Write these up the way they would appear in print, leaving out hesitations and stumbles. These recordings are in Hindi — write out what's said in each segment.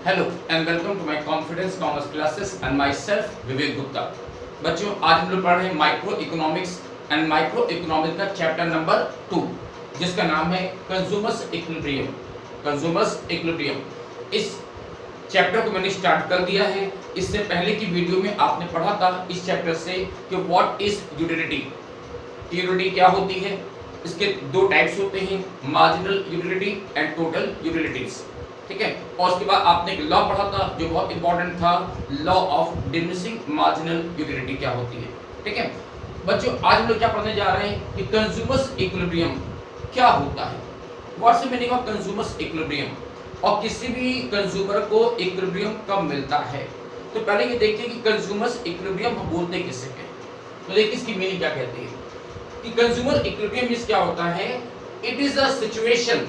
Hello and welcome to my confidence commerce classes and myself Vivek Gupta. बच्चों, आज हम लोग पढ़ रहे हैं microeconomics and microeconomics का चैप्टर नंबर 2, जिसका नाम है कंज्यूमर्स इक्विलिब्रियम। कंज्यूमर्स इक्विलिब्रियम, इस चैप्टर को मैंने स्टार्ट कर दिया है। इससे पहले की वीडियो में आपने पढ़ा था इस चैप्टर से कि व्हाट इज यूटिलिटी। यूटिलिटी क्या होती है, इसके दो टाइप्स होते हैं, marginal utility and total utilities. ठीक है, और उसके बाद आपने एक लॉ पढ़ा था जो बहुत इंपॉर्टेंट था, law of diminishing marginal utility क्या होती है। ठीक है बच्चों, आज हम लोग क्या पढ़ने जा रहे हैं कि कंज्यूमर्स इक्विलिब्रियम क्या होता है, what's the meaning of consumers equilibrium, और किसी भी कंज्यूमर को इक्विलिब्रियम कब मिलता है। तो पहले ये देखिए कि कंज्यूमर्स इक्विलिब्रियम हम बोलते किससे हैं। तो देखिए इसकी मीनिंग क्या कहती है कि कंज्यूमर इक्विलिब्रियम मींस क्या होता है, it is a situation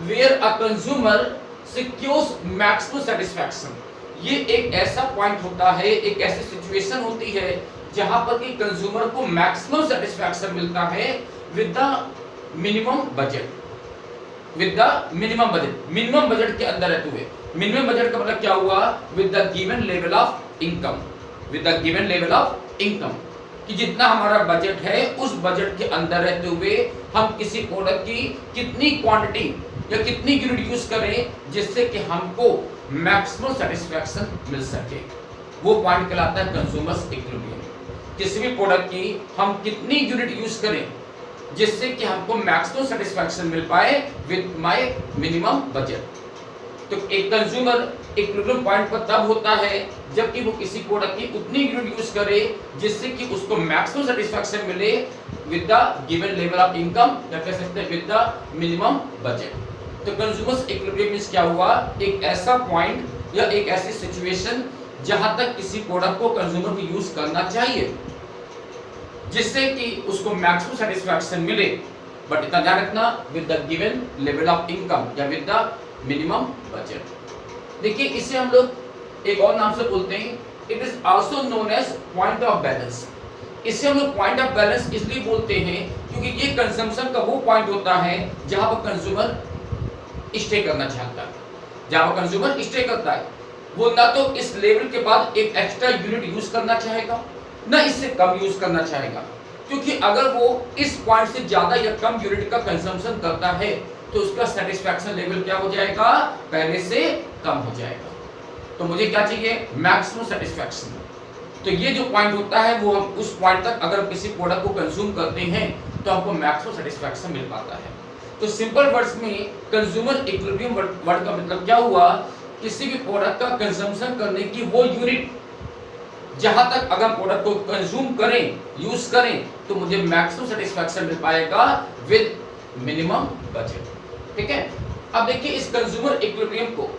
where a consumer secures maximum satisfaction. ये एक ऐसा पॉइंट होता है, एक ऐसी सिचुएशन होती है जहां पर कि कंज्यूमर को मैक्सिमम सेटिस्फैक्शन मिलता है with the minimum budget. With the minimum budget, minimum budget के अंदर रहते हुए। मिनिमम बजट का मतलब क्या हुआ, with the given level of income. With the given level of income, कि जितना हमारा बजट है उस बजट के अंदर रहते हुए हम किसी प्रोडक्ट की कितनी क्वांटिटी या कितनी यूनिट यूज करें जिससे कि हमको मैक्सिमम सेटिस्फैक्शन मिल सके, वो पॉइंट कहलाता है कंज्यूमर्स इक्विलिब्रियम। किसी भी प्रोडक्ट की हम कितनी यूनिट यूज करें जिससे कि हमको मैक्सिमम सेटिस्फैक्शन मिल पाए विद माय मिनिमम बजट। तो एक कंज्यूमर इक्विलिब्रियम पॉइंट पर तब होता है जबकि वो किसी प्रोडक्ट की उतनी यूनिट यूज करे जिससे कि उसको मैक्सिमम सेटिस्फैक्शन मिले with the given level of income, या कह सकते हैं विद द मिनिमम बजट। तो कंज्यूमर्स इक्विलिब्रियम मींस क्या हुआ, एक ऐसा पॉइंट या एक ऐसी सिचुएशन जहां तक किसी प्रोडक्ट को कंज्यूमर को यूज करना चाहिए जिससे कि उसको मैक्सिमम सेटिस्फैक्शन मिले, बट इतना ध्यान रखना with the given level of income या विद द मिनिमम बजट। देखिए इसे हम लोग एक और नाम से बोलते हैं, it is also known as point of balance. इसे हम लोग पॉइंट ऑफ बैलेंस इसलिए बोलते हैं क्योंकि ये कंजम्पशन का वो पॉइंट होता है जहां पर कंज्यूमर स्टे करना चाहता है। जहां पर कंज्यूमर स्टे करता है वो ना तो इस लेवल के बाद एक एक्स्ट्रा यूनिट यूज करना चाहेगा, ना इससे कम यूज करना चाहेगा, क्योंकि अगर वो इस पॉइंट से ज्यादा या कम यूनिट का कंजम्पशन करता है तो उसका सेटिस्फैक्शन लेवल क्या हो जाएगा, पहले से कम हो जाएगा। तो मुझे क्या चाहिए, मैक्सिमम सेटिस्फैक्शन। तो ये जो पॉइंट होता है वो हम उस पॉइंट तक अगर किसी प्रोडक्ट को कंज्यूम करते हैं तो हमको मैक्सिमम सेटिस्फैक्शन मिल पाता है। तो सिंपल वर्ड्स में कंज्यूमर इक्विलिब्रियम वर्ड का मतलब क्या हुआ, किसी भी प्रोडक्ट का कंजम्पशन करने की वो यूनिट जहां तक अगर प्रोडक्ट को कंज्यूम करें, यूज करें, तो मुझे मैक्सिमम सेटिस्फैक्शन मिल पाएगा विद मिनिमम बजट। ठीक है, अब देखिए इस कंज्यूमर इक्विलिब्रियम को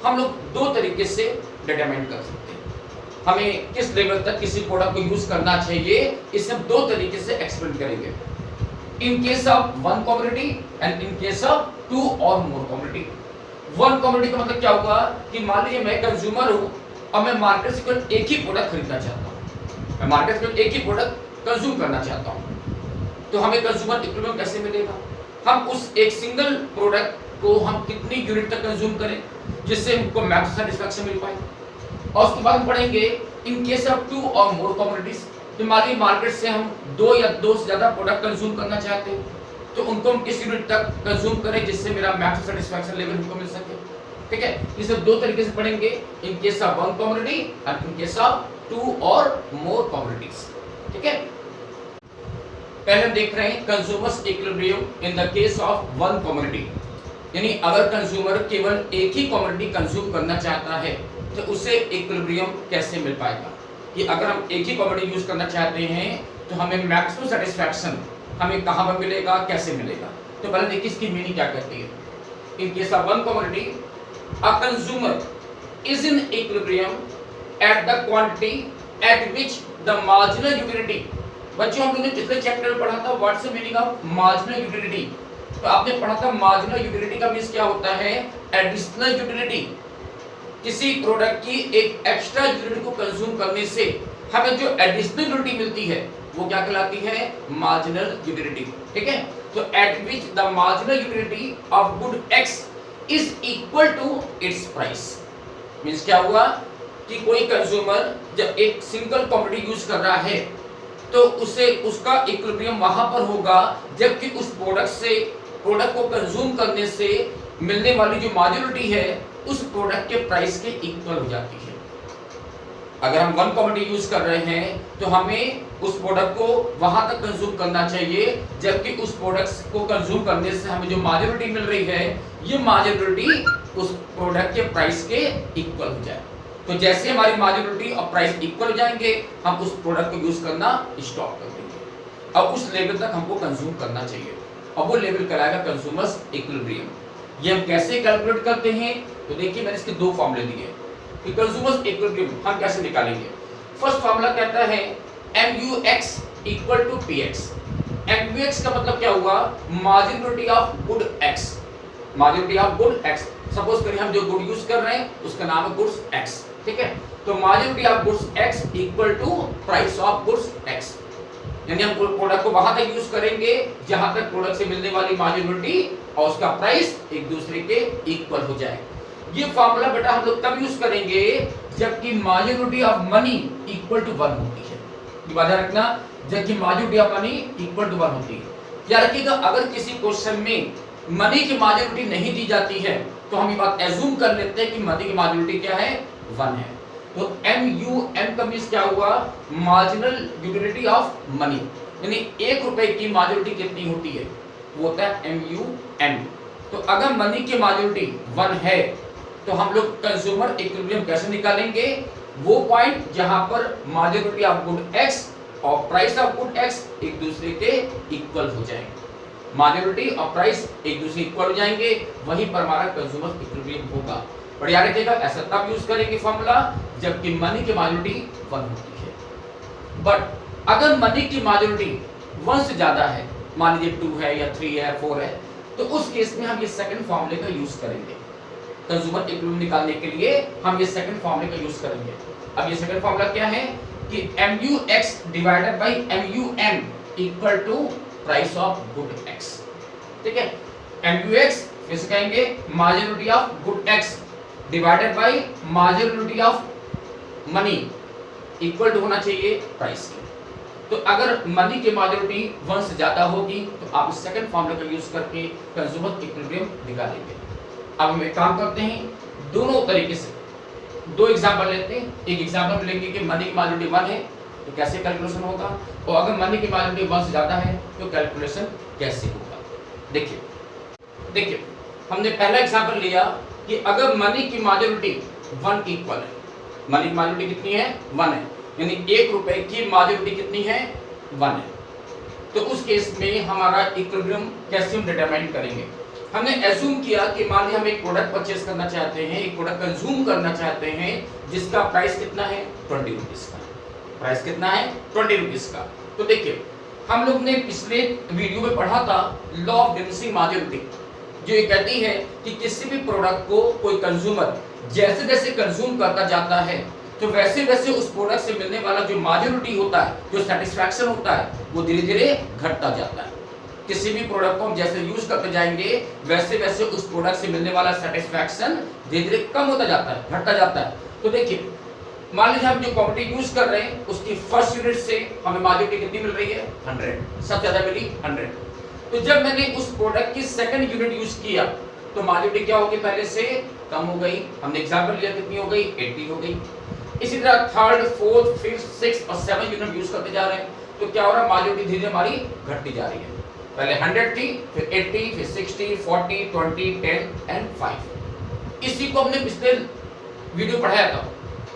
हम लोग दो तरीके से डिटरमाइन कर सकते हैं। हमें किस लेवल तक किसी प्रोडक्ट को यूज करना चाहिए, इसे हम दो तरीके से एक्सप्लेन करेंगे, in case of one commodity and in case of two और मोर कमोडिटी। वन कमोडिटी का मतलब क्या होगा कि मान लीजिए मैं कंज्यूमर हूं और मैं मार्केट से केवल एक ही प्रोडक्ट खरीदना चाहता हूं, मैं मार्केट से केवल एक ही प्रोडक्ट कंज्यूम करना चाहता हूं, तो हमें कंज्यूमर इक्विलिब्रियम कैसे मिलेगा, हम उस एक सिंगल प्रोडक्ट को हम कितनी यूनिट तक कंज्यूम करें जिससे हमको मैक्सिमम सेटिस्फैक्शन मिल पाए। और उसके बाद हम पढ़ेंगे इन केस ऑफ टू और मोर कमोडिटीज। तो मान मार्केट से हम दो या दो से ज्यादा प्रोडक्ट कंज्यूम करना चाहते हैं तो उनको हम किस यूनिट तक कंज्यूम करें जिससे मेरा मैक्सिमम सेटिस्फैक्शन लेवल हमको मिल सके। ठीक है, ये सब दो तरीके से पढ़ेंगे, in case of one commodity and in case of two और मोर कमोडिटीज। ठीक है, पहले हम देख रहे हैं consumers equilibrium in the case of one commodity, यानी अगर कंज्यूमर केवल एक ही कमोडिटी कंज्यूम करना चाहता है तो उसे इक्विलिब्रियम कैसे मिल पाएगा, कि अगर हम एक ही कमोडिटी यूज करना चाहते हैं तो हमें मैक्सिमम सेटिस्फैक्शन हमें कहां पर मिलेगा, कैसे मिलेगा। तो पहले देखिए इसकी मीनिंग क्या कहती है। इन case of one commodity a consumer is in equilibrium at the quantity eight which the marginal utility. बच्चों हम लोगों ने पिछले चैप्टर में पढ़ा था what's the meaning of marginal utility. तो आपने पढ़ा था मार्जिनल यूटिलिटी का मींस क्या होता है, एडिशनल यूटिलिटी। किसी प्रोडक्ट की एक एक्स्ट्रा यूनिट को कंज्यूम करने से हमें जो एडिशनल यूटिलिटी मिलती है वो क्या कहलाती है, मार्जिनल यूटिलिटी। ठीक है, तो at which the marginal utility of good X is equal to its price. Means क्या हुआ कि कोई कंज्यूमर जब एक सिंगल कमोडिटी यूज कर रहा है तो उसे उसका इक्विलिब्रियम वहां पर होगा जबकि उस प्रोडक्ट को कंज्यूम करने से मिलने वाली जो मार्जिनलिटी है उस प्रोडक्ट के प्राइस के इक्वल हो जाती है। अगर हम वन कमोडिटी यूज कर रहे हैं तो हमें उस प्रोडक्ट को वहां तक कंज्यूम करना चाहिए जबकि उस प्रोडक्ट को कंज्यूम करने से हमें जो मार्जिनलिटी मिल रही है ये मार्जिनलिटी उस प्रोडक्ट के प्राइस के इक्वल हो जाए। तो जैसे हमारी मार्जिनलिटी और प्राइस इक्वल हो जाएंगे हम उस प्रोडक्ट को यूज करना स्टॉप कर देंगे। अब उस लेवल तक हमको कंज्यूम करना चाहिए और वो लेवल कहलाएगा कंज्यूमर्स इक्विलिब्रियम। ये हम कैसे कैलकुलेट करते हैं तो देखिए मैंने इसके दो फॉर्मूले दिए कि कंज्यूमर्स इक्विलिब्रियम हम कैसे निकालेंगे। फर्स्ट फॉर्मूला कहता है MUX equal to PX। MUX का मतलब क्या हुआ marginality of good X। Marginality of good X, suppose करिए हम जो गुड यूज कर रहे हैं उसका नाम है गुड्स X, ठीक है। तो marginality of goods X equal to price of goods X, यानी हम प्रोडक्ट को वहां तक यूज करेंगे जहां तक प्रोडक्ट से मिलने वाली मार्जिनलिटी और उसका प्राइस एक दूसरे के इक्वल हो जाए। ये फार्मूला बेटा हम लोग तब यूज करेंगे जबकि मार्जिनलिटी ऑफ मनी इक्वल टू 1 होती है। ये बात ध्यान रखना, जबकि मार्जिनलिटी ऑफ मनी इक्वल टू 1 होती है। याद रखिएगा अगर किसी क्वेश्चन में मनी की मार्जिनलिटी नहीं दी जाती है तो हम ये बात एज्यूम कर लेते हैं कि मनी की मार्जिनलिटी क्या है 1 है। तो MUM का मींस क्या हुआ मार्जिनल यूटिलिटी ऑफ मनी, यानी 1 रुपए की मार्जिनलिटी कितनी होती है वो होता है MUM। तो अगर मनी की मार्जिनलिटी 1 है तो हम लोग कंज्यूमर इक्विलिब्रियम कैसे निकालेंगे, वो पॉइंट जहां पर मार्जिनलिटी ऑफ गुड X और प्राइस ऑफ गुड X एक दूसरे के इक्वल हो जाएंगे। मार्जिनलिटी और प्राइस एक दूसरे इक्वल हो जाएंगे, वहीं पर हमारा कंज्यूमर इक्विलिब्रियम होगा। और याद रखिएगा ऐसा तब यूज करेंगे फॉर्मूला जबकि मनी की मार्जिनलिटी 1 होती है। बट अगर मनी की मार्जिनलिटी 1 से ज्यादा है, मान लीजिए 2 है या 3 है 4 है, तो उस केस में हम ये सेकंड फॉर्मूले का यूज करेंगे। कंज्यूमर इक्विलिब्रियम निकालने के लिए हम ये सेकंड फॉर्मूले का यूज करेंगे। अब ये सेकंड फॉर्मूला क्या है कि MUX divided by MUM equal to price of good X, ठीक है। MUX किसे कहेंगे marginality of good X divided by marginality of money equal to होना चाहिए प्राइस के। तो अगर मनी की मार्जिनलिटी 1 से ज्यादा होगी तो आप इस सेकंड फॉर्मूले का यूज करके कंज्यूमर इक्विलिब्रियम निकालेंगे। अब हम एक काम करते हैं दोनों तरीके से, दो एग्जांपल लेते हैं। एक एग्जांपल लेंगे कि मनी की मार्जिनलिटी 1 है तो कैसे कैलकुलेशन होगा, और अगर मनी की मार्जिनलिटी 1 से ज्यादा है तो कैलकुलेशन कैसे होगा। देखिए हमने पहला एग्जांपल लिया कि अगर मनी की मार्जिनलिटी 1 इक्वल है, मनी की मार्जिनलिटी कितनी है 1 है, यानी 1 रुपए की मार्जिनलिटी कितनी है 1 है, तो उस केस में हमारा इक्विलिब्रियम कैसे हम डिटरमाइन करेंगे। हमने एज्यूम किया कि मान लीजिए हम एक प्रोडक्ट परचेस करना चाहते हैं, एक प्रोडक्ट कंज्यूम करना चाहते हैं जिसका प्राइस कितना है 20 रुपीस का। प्राइस कितना है 20 रुपीस का। तो देखिए हम लोग ने पिछले वीडियो में पढ़ा था लॉ ऑफ डिमिनिशिंग मार्जिनलिटी, जो ये कहती है कि किसी भी प्रोडक्ट को कोई कंज्यूमर जैसे जैसे कंज्यूम करता जाता है तो वैसे वैसे उस प्रोडक्ट से मिलने वाला जो मार्जिनलिटी होता है, जो सेटिस्फैक्शन होता है, वो धीरे धीरे घटता जाता है। किसी भी प्रोडक्ट को हम जैसे यूज करते जाएंगे वैसे वैसे उस प्रोडक्ट से मिलने वाला सेटिस्फैक्शन धीरे धीरे कम होता जाता है, घटता जाता है। तो देखिए मान लीजिए हम जो क्वांटिटी यूज कर रहे हैं उसकी फर्स्ट यूनिट से हमें मार्जिनलिटी कितनी मिल रही है 100, सबसे ज्यादा मिली 100। तो जब मैंने उस प्रोडक्ट की सेकंड यूनिट यूज किया तो मार्जिनलिटी क्या होगी पहले से कम हो गई। हमने एग्जांपल लिया कितनी हो गई 80 हो गई। इसी तरह थर्ड, फोर्थ, फिफ्थ, सिक्स्थ और 7 यूनिट यूज करते जा रहे हैं तो क्या हो रहा है मार्जिनलिटी धीरे हमारी घटती जा रही है। पहले 100 थी, फिर 80, फिर 60, 40, 20, 10 एंड 5। इसी को हमने पिछले वीडियो पढ़ाया था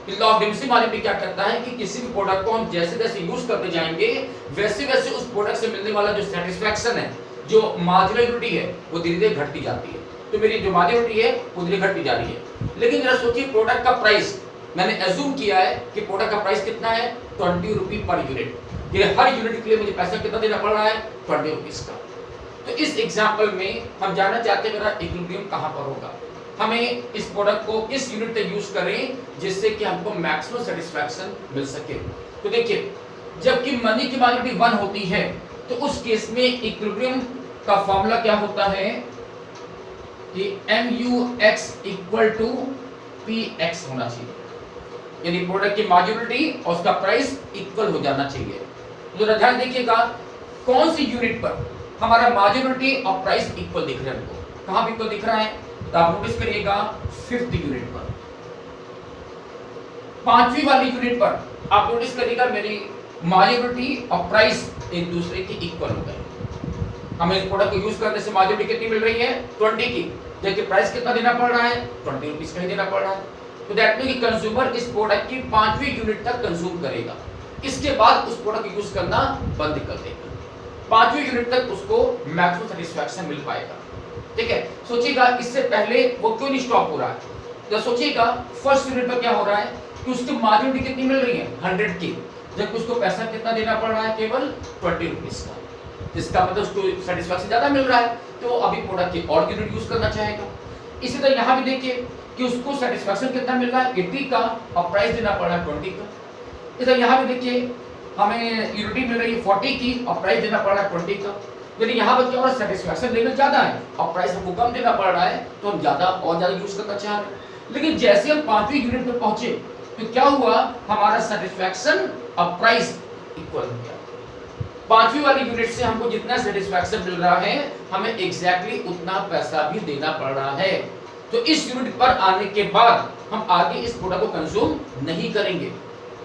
कि लॉ ऑफ डिमिनिशिंग मार्जिनलिटी क्या कहता है कि किसी भी प्रोडक्ट को हम जैसे जैसे यूज करते जाएंगे वैसे वैसे उस प्रोडक्ट से मिलने वाला जो सेटिस्फैक्शन है, जो मार्जिनलिटी है, वो धीरे धीरे घटती जाती है। तो मेरी जो मार्जिनलिटी है वो धीरे घटती जा रही है। लेकिन जरा सोचिए प्रोडक्ट का प्राइस मैंने एज्यूम किया है कि प्रोडक्ट का प्राइस कितना है 20 रुपये पर यूनिट। ये हर यूनिट के लिए मुझे पैसा कितना देना पड़ रहा है 20 रुपीस का। तो इस एग्जांपल में हम जानना चाहते हैं मेरा इक्विलिब्रियम कहां पर होगा, हमें इस प्रोडक्ट को किस यूनिट तक यूज करें जिससे कि हमको मैक्सिमम सेटिस्फैक्शन मिल सके। तो देखिए जबकि मनी की मार्जिनलिटी 1 होती है तो उस केस में इक्विलिब्रियम का फॉर्मूला क्या होता है कि MUX इक्वल टू PX होना चाहिए, यानी प्रोडक्ट की मार्जिनलिटी और उसका प्राइस इक्वल हो जाना चाहिए। तो जरा ध्यान देखिएगा कौन सी यूनिट पर हमारा मार्जिनलिटी और प्राइस इक्वल दिख रहा है हमको, कहां पे इक्वल दिख रहा है, तो आप नोटिस करिएगा 5th यूनिट पर, 5वीं वाली यूनिट पर आप नोटिस करिएगा मेरी मार्जिनलिटी और प्राइस एक दूसरे की इक्वल हो गए। हमें इस प्रोडक्ट को यूज करने से मार्जिनलिटी कितनी मिल रही है 20 की, जबकि प्राइस कितना देना पड़ रहा है 20 रुपीस का ही देना पड़ रहा है। तो दैट मीन कि कंज्यूमर इस प्रोडक्ट की 5वीं यूनिट तक कंज्यूम करेगा, इसके बाद उस प्रोडक्ट को यूज करना बंद कर देगा। 5वीं यूनिट तक उसको मैक्सिमम सेटिस्फैक्शन मिल पाएगा। ठीक है, सोचिएगा इससे पहले वो क्यों नहीं स्टॉप हो रहा है। तो सोचिएगा फर्स्ट यूनिट पर क्या हो रहा है कि उसकी मार्जिनलिटी कितनी मिल रही है 100 की, जबकि उसको पैसा कितना देना पड़ रहा है केवल 20 रुपीस का, जिसका मतलब उसको सेटिस्फैक्शन ज्यादा मिल रहा है, तो वो अभी प्रोडक्ट की और यूनिट यूज करना चाहेगा। इसी तरह यहाँ भी देखिए कि उसको सेटिस्फैक्शन कितना मिल रहा है 80 का और प्राइस देना पड़ रहा है 20 का। इसी तरह यहाँ भी देखिए हमें यूनिटी मिल रही है 40 की और प्राइस देना पड़ रहा है 20 का, यानी यहाँ पर क्या हो रहा है सेटिस्फैक्शन लेवल ज्यादा है और प्राइस हमको कम देना पड़ रहा है, तो हम ज्यादा और ज्यादा यूज करना चाह रहे हैं। लेकिन जैसे हम 5वीं यूनिट पर पहुंचे तो क्या हुआ, हमारा सेटिस्फैक्शन और प्राइस इक्वल हो गया। 5वीं वाली यूनिट से हमको जितना सेटिस्फैक्शन मिल रहा है हमें एग्जैक्टली उतना पैसा भी देना पड़ रहा है। तो इस यूनिट पर आने के बाद हम आगे इस प्रोडक्ट को कंज्यूम नहीं करेंगे।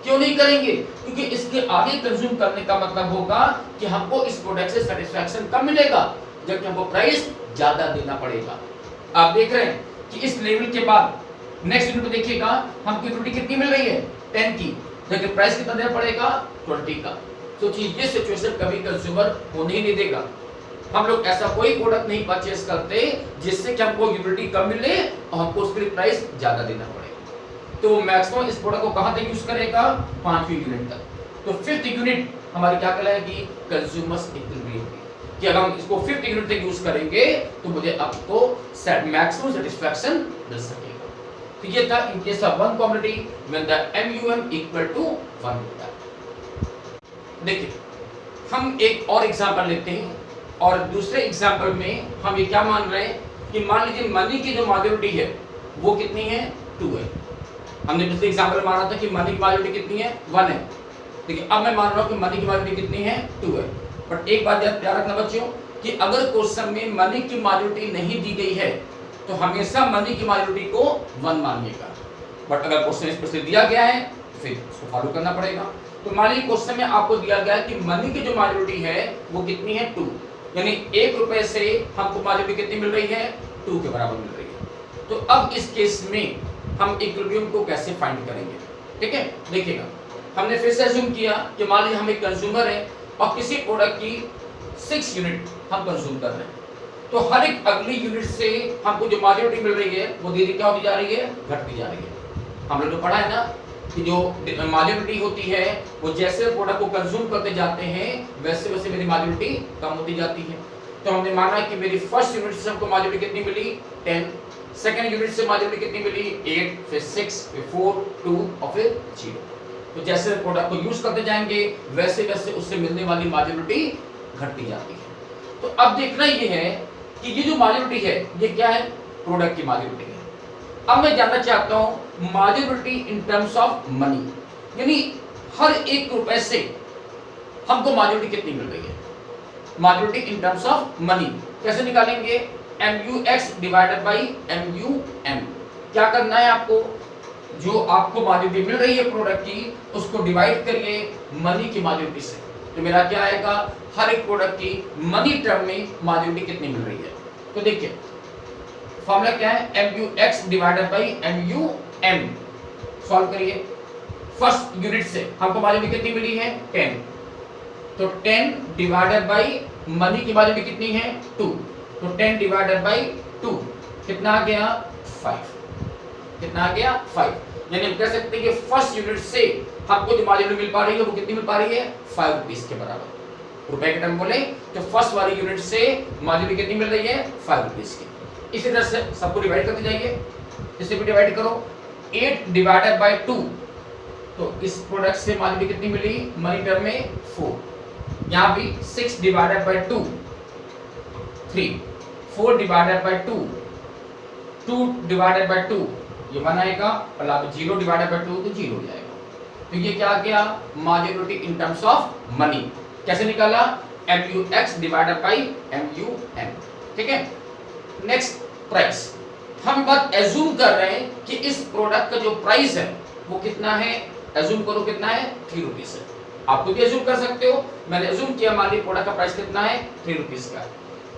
क्यों नहीं करेंगे, क्योंकि इसके आगे कंज्यूम करने का मतलब होगा कि हमको इस प्रोडक्ट से सेटिस्फैक्शन कम मिलेगा, जबकि हमको प्राइस ज्यादा देना पड़ेगा। आप देख रहे हैं कि इस लेवल के बाद नेक्स्ट यूनिट देखिएगा हमको यूनिट कितनी मिल रही है 10 की, जबकि प्राइस कितना देना पड़ेगा 20 का। सोचिए ये सिचुएशन कभी कंज्यूमर होने ही नहीं देगा। हम लोग ऐसा कोई प्रोडक्ट नहीं परचेस करते जिससे कि हमको यूटिलिटी कम मिले और हमको उसके लिए प्राइस ज्यादा देना पड़े। तो मैक्सिमम इस प्रोडक्ट को कहां तक यूज करेगा 5वीं यूनिट तक। तो 5th यूनिट हमारी क्या कहलाएगी कंज्यूमर्स इक्विलिब्रियम, कि अगर हम इसको 5th यूनिट तक यूज करेंगे तो मुझे आपको मैक्सिमम सेटिस्फैक्शन मिल सकेगा। तो ये था in case of one commodity when the MUM equal to 1 होता है। देखिए हम एक और एग्जांपल लेते हैं और दूसरे एग्जांपल में हम ये क्या मान रहे हैं कि मान लीजिए मनी की जो मार्जिनलिटी है वो कितनी है 2 है। हमने पिछले एग्जांपल में माना था कि मनी की मार्जिनलिटी कितनी है 1 है। देखिए अब मैं मान रहा हूं कि मनी की मार्जिनलिटी कितनी है 2 है। बट एक बात याद रखना बच्चों कि अगर क्वेश्चन में मनी की मार्जिनलिटी नहीं दी गई है तो हमेशा मनी की मार्जिनलिटी को 1 मानिएगा। बट अगर क्वेश्चन स्पेशली दिया गया है तो फिर उसको फॉलो करना पड़ेगा। तो मान लीजिए क्वेश्चन में आपको दिया गया है कि मनी की जो मार्जिनलिटी है वो कितनी है 2, यानी 1 रुपए से हमको मार्जिनलिटी कितनी मिल रही है 2 के बराबर मिल रही है। तो अब इस केस में हम इक्विलिब्रियम को कैसे फाइंड करेंगे। ठीक है, देखिएगा हमने फिर से अज्यूम किया कि मान लीजिए हम एक कंज्यूमर है और किसी प्रोडक्ट की 6 यूनिट हम कंज्यूम कर रहे हैं, तो हर एक अगली यूनिट से हमको जो मार्जिनलिटी मिल रही है वो धीरे क्या होती जा रही है घटती जा रही है। हम लोग तो पढ़ा है ना कि जो मार्जिनलिटी होती है वो जैसे प्रोडक्ट को कंज्यूम करते जाते हैं वैसे वैसे मेरी मार्जिनलिटी कम होती जाती है। तो हमने माना कि मेरी फर्स्ट यूनिट से हमको मार्जिनलिटी कितनी मिली 10, सेकंड यूनिट से मार्जिनलिटी कितनी मिली 8, फिर 6, फिर 4, 2 और फिर 0। तो जैसे प्रोडक्ट को यूज करते जाएंगे वैसे वैसे उससे मिलने वाली मार्जिनलिटी घटती जाती है। तो अब देखना ये है कि ये जो मार्जिनलिटी है ये क्या है प्रोडक्ट की मार्जिनलिटी है। अब मैं जानना चाहता हूं मार्जिनलिटी इन टर्म्स ऑफ मनी, यानी हर 1 रुपए से हमको मार्जिनलिटी कितनी मिल रही है। मार्जिनलिटी इन टर्म्स ऑफ मनी कैसे निकालेंगे, MUX डिवाइडेड बाई MUM। क्या करना है आपको, जो आपको मार्जिनलिटी मिल रही है प्रोडक्ट की उसको डिवाइड करिए मनी की मार्जिनलिटी से, तो मेरा क्या आएगा हर एक प्रोडक्ट की मनी टर्म में मार्जिनलिटी कितनी मिल रही है। तो देखिए फॉर्मूला क्या है MUX divided by MUM। Solve करिए। फर्स्ट यूनिट से हमको मार्जिनलिटी कितनी मिली है 10, तो 10 डिवाइडेड बाई मनी की मार्जिनलिटी कितनी है 2, तो 10 डिवाइडेड बाई 2 कितना आ गया 5, कितना आ गया 5। यानी हम कह सकते हैं कि फर्स्ट यूनिट से हमको जो मार्जिनलिटी मिल पा रही है वो कितनी मिल पा रही है 5 रुपीस के बराबर। रुपए के टर्म बोले तो फर्स्ट वाली यूनिट से मार्जिनलिटी कितनी मिल रही है 5 रुपीस की। इसी तरह से सबको डिवाइड करते जाइए, इसे भी डिवाइड करो 8 डिवाइडेड बाय 2, तो इस प्रोडक्ट से मार्जिनलिटी कितनी मिली मनी टर्म में 4। यहाँ भी 6 divided by 2 3, 4 divided by 2, 2 divided by 2 ये 1 आएगा और आप 0 डिवाइडेड बाय 2 तो 0 हो जाएगा। तो ये क्या आ गया मार्जिनलिटी इन टर्म्स ऑफ मनी। कैसे निकाला MUX डिवाइडेड बाय MUM। ठीक है, नेक्स्ट प्राइस। हम बात एज्यूम कर रहे हैं कि इस प्रोडक्ट का जो प्राइस है वो कितना है, एज्यूम करो कितना है 3 रुपीस है। आप खुद भी एज्यूम कर सकते हो, मैंने एज्यूम किया मान ली प्रोडक्ट का प्राइस कितना है 3 रुपीस का।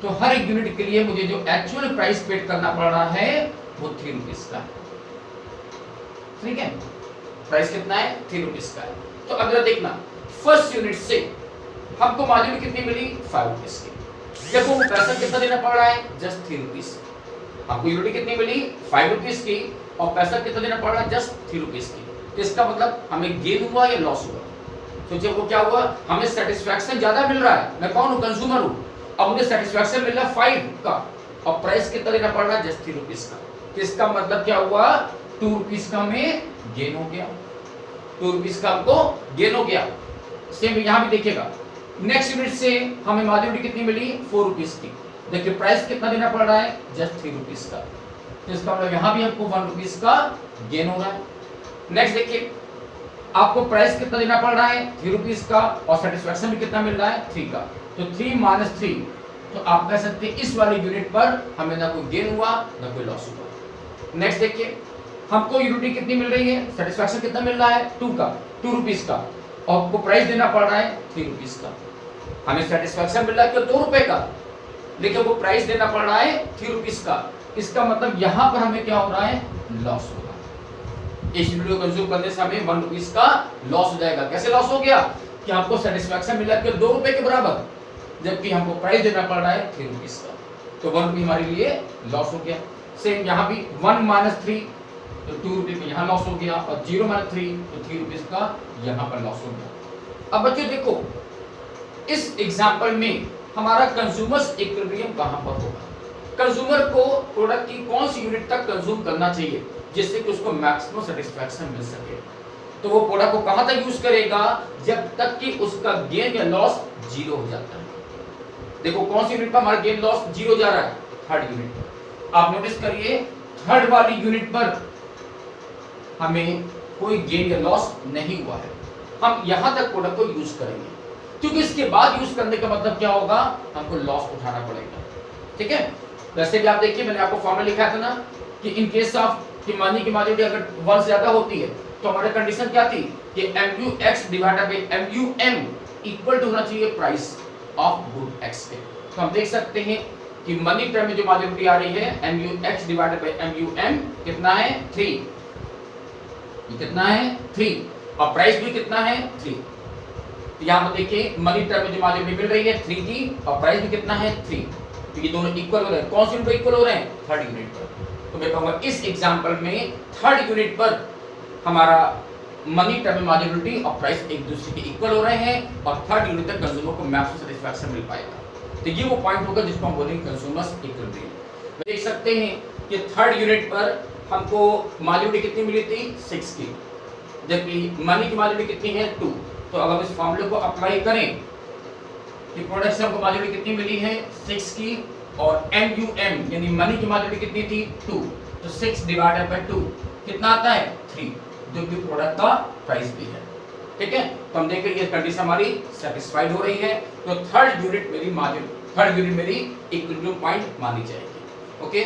तो हर एक यूनिट के लिए मुझे जो एक्चुअल प्राइस पेड करना पड़ रहा है वो 3 रुपीस का। ठीक है, प्राइस कितना है 3 रुपीस का है। तो अगला देखना, फर्स्ट यूनिट से हमको मार्जिन कितनी मिली 5 रुपीस की। देखो पैसा कितना देना पड़ रहा है जस्ट 3 रुपीस। आपको यूनिट कितनी मिली 5 रुपीस की और पैसा कितना देना पड़ रहा है जस्ट 3 रुपीस की। तो इसका मतलब हमें गेन हुआ या लॉस हुआ? तो जब वो क्या हुआ, हमें सेटिस्फैक्शन ज्यादा मिल रहा है, मैं कौन हूँ कंज्यूमर हूँ, अब मुझे सेटिस्फैक्शन मिल रहा है 5 का और प्राइस कितना देना पड़ रहा है जस्ट 3 रुपीस का। तो इसका मतलब क्या हुआ 2 रुपीस का हमें गेन हो गया, 2 रुपीस का हमको गेन हो गया। सेम यहाँ भी देखिएगा, नेक्स्ट यूनिट से हमें मार्जिन कितनी मिली 4 रुपीस की। देखिए प्राइस कितना देना पड़ रहा है जस्ट 3 रुपीस का। तो इसका मतलब यहाँ भी हमको 1 रुपीस का गेन हो रहा है। नेक्स्ट देखिए, आपको प्राइस कितना देना पड़ रहा है 3 रुपीस का और सेटिस्फैक्शन भी कितना मिल रहा है 3 का। तो 3 माइनस 3, तो आप कह सकते हैं इस वाली यूनिट पर हमें ना कोई गेन हुआ ना कोई लॉस हुआ। नेक्स्ट देखिए, हमको यूनिट कितनी मिल रही है, सेटिस्फैक्शन कितना मिल रहा है 2 का, 2 रुपीस का, और आपको प्राइस देना पड़ रहा है 3 रुपीस का। हमें सेटिस्फैक्शन मिल रहा है 2 रुपए का, लेकिन वो प्राइस देना पड़ रहा है 3 रुपीस का। इसका मतलब यहाँ पर हमें क्या हो रहा है लॉस हो रहा है। इस यूनिट को कंज्यूम करने से हमें 1 रुपीस का लॉस हो जाएगा। कैसे लॉस हो गया कि हमको सेटिस्फैक्शन मिला कि 2 रुपए के बराबर, जबकि हमको प्राइस देना पड़ रहा है 3 रुपीस का। तो 1 रुपये हमारे लिए लॉस हो गया। सेम यहाँ भी 1 माइनस 3, तो 2 रुपये में यहाँ लॉस हो गया, और 0 माइनस 3 तो 3 रुपीस का यहाँ पर लॉस हो गया। अब बच्चों देखो, इस एग्जाम्पल में हमारा कंज्यूमर्स इक्विलिब्रियम कहाँ पर होगा? कंज्यूमर को प्रोडक्ट की कौन सी यूनिट तक कंज्यूम करना चाहिए जिससे कि उसको मैक्सिमम सेटिस्फैक्शन मिल सके? तो वो प्रोडक्ट को कहां तक यूज करेगा जब तक कि उसका गेन या लॉस 0 हो जाता है। देखो कौन सी यूनिट पर हमारा गेन लॉस 0 जा रहा है, थर्ड यूनिट पर। आप नोटिस करिए थर्ड वाली यूनिट पर हमें कोई गेन या लॉस नहीं हुआ है। हम यहां तक प्रोडक्ट को यूज करेंगे, क्योंकि इसके बाद यूज करने का मतलब क्या होगा, हमको लॉस उठाना पड़ेगा। ठीक है, वैसे भी आप देखिए मैंने आपको फॉर्मूला लिखा था ना कि इन केस ऑफ कि मनी की मार्जिन अगर 1 से ज्यादा होती है तो हमारी कंडीशन क्या थी कि MUX divided by MUM equal to होना चाहिए प्राइस ऑफ गुड X के। तो हम देख सकते हैं कि मनी टर्म में जो मार्जिन आ रही है MUX डिवाइडेड बाय MUM कितना है 3, ये कितना है 3, और प्राइस भी कितना है 3। तो यहाँ पर देखिए मनी टर्म में जो मार्जिन मिल रही है 3 की और प्राइस भी कितना है 3। तो ये दोनों इक्वल हो रहे हैं। कौन सी यूनिट इक्वल हो रहे हैं, थर्ड यूनिट पर। तो मैं कहूंगा इस एग्जांपल में थर्ड यूनिट पर हमारा मनी टर्म मार्जिनलिटी और प्राइस एक दूसरे के इक्वल हो रहे हैं और थर्ड यूनिट तक कंज्यूमर को मैक्सिमम सेटिस्फैक्शन मिल पाएगा। तो ये वो पॉइंट होगा जिसको हम बोलेंगे कंज्यूमर्स इक्विलिब्रियम। देख सकते हैं कि थर्ड यूनिट पर हमको मार्जिनलिटी कितनी मिली थी 6 की, जबकि मनी की मार्जिनलिटी कितनी है 2। तो अगर हम इस फॉर्मूले को अप्लाई करें कि प्रोडक्ट से हमको मार्जिनलिटी कितनी मिली है 6 की, और MUM यानी मनी की मार्जिनलिटी कितनी थी 2, तो 6 डिवाइडेड बाय 2 कितना आता है 3, जो कि प्रोडक्ट का प्राइस भी है। ठीक है, तो हम देख रहे हैं ये कंडीशन हमारी सेटिस्फाइड हो रही है। तो थर्ड यूनिट मेरी इक्विलिब्रियम पॉइंट मानी जाएगी। ओके।